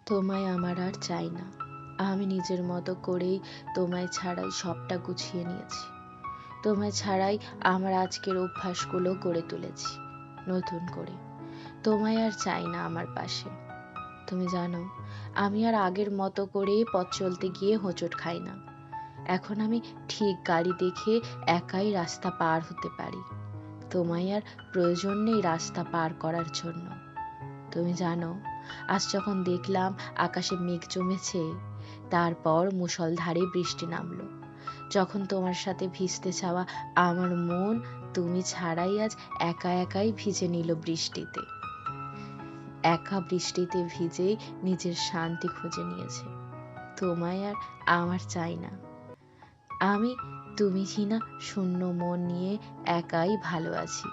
তোমায় আমার আর চাই না। আমি নিজের মতো করেই তোমায় ছাড়াই সবটা গুছিয়ে নিয়েছি। তোমায় ছাড়াই আমার আজকের অভ্যাসগুলো গড়ে তুলেছি নতুন করে। তোমায় আর চাই না আমার পাশে। তুমি জানো, আমি আর আগের মতো করে পথ চলতে গিয়ে হোঁচট খাই না। এখন আমি ঠিক গাড়ি দেখে একাই রাস্তা পার হতে পারি। তোমায় আর প্রয়োজন নেই রাস্তা পার করার জন্য। তুমি জানো, আজ যখন দেখলাম আকাশে মেঘ জমেছে, তারপর মুষলধারে বৃষ্টি নামলো, যখন তোমার সাথে ভিজতে চাওয়া আমার মন তুমি ছাড়াই আজ একা একাই ভিজে নিল বৃষ্টিতে। একা বৃষ্টিতে ভিজেই নিজের শান্তি খুঁজে নিয়েছে। তোমায় আর আমার চাই না। আমি তুমিহীনা শূন্য মন নিয়ে একাই ভালো আছি।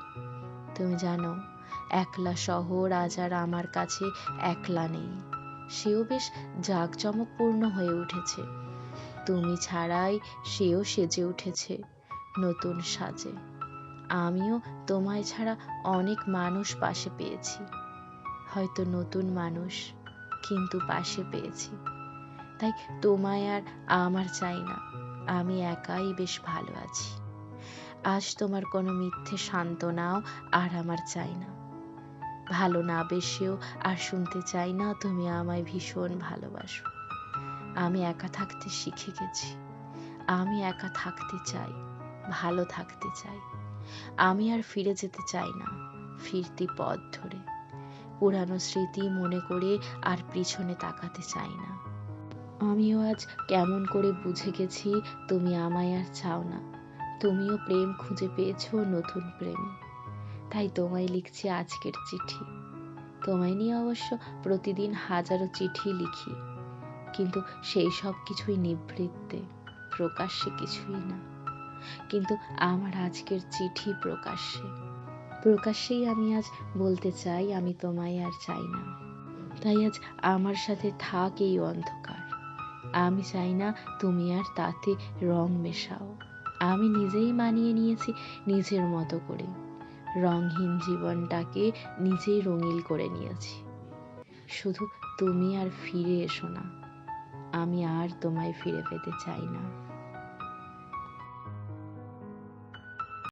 তুমি জানো, একলা শহর আজ আর আমার কাছে একলা নেই। সেও বেশ জাঁকজমকপূর্ণ হয়ে উঠেছে। তুমি ছাড়াই সেও সেজে উঠেছে নতুন সাজে। আমিও তোমায় ছাড়া অনেক মানুষ পাশে পেয়েছি, হয়তো নতুন মানুষ, কিন্তু পাশে পেয়েছি। তাই তোমায় আর আমার চাই না। আমি একাই বেশ ভালো আছি। আজ তোমার কোনো মিথ্যে সান্ত্বনাও আর আমার চাই না। ভালো না বেসেও আর শুনতে চাই না তুমি আমায় ভীষণ ভালোবাসো। আমি একা থাকতে শিখে গেছি। আমি একা থাকতে চাই, ভালো থাকতে চাই। আমি আর ফিরে যেতে চাই না ফিরতি পথ ধরে। পুরানো স্মৃতি মনে করে আর পিছনে তাকাতে চাই না। আমিও আজ কেমন করে বুঝে গেছি তুমি আমায় আর চাও না। তুমিও প্রেম খুঁজে পেয়েছো নতুন প্রেমে। তাই তোমায় লিখছি আজকের চিঠি। তোমায় নিয়ে অবশ্য প্রতিদিন হাজারো চিঠি লিখি, কিন্তু সেই সব কিছুই নিভৃতে, প্রকাশ্যে কিছুই না। কিন্তু আমার আজকের চিঠি প্রকাশ্যে। প্রকাশ্যেই আমি আজ বলতে চাই আমি তোমায় আর চাই না। তাই আজ আমার সাথে থাক এই অন্ধকার। আমি চাই না তুমি আর তাতে রং মেশাও। আমি নিজেই মানিয়ে নিয়েছি নিজের মতো করে। রংহীন জীবনটাকে নিজেই রঙিন করে নিয়েছি। শুধু তুমি আর ফিরে এসো না। আমি আর তোমায় ফিরে পেতে চাই না।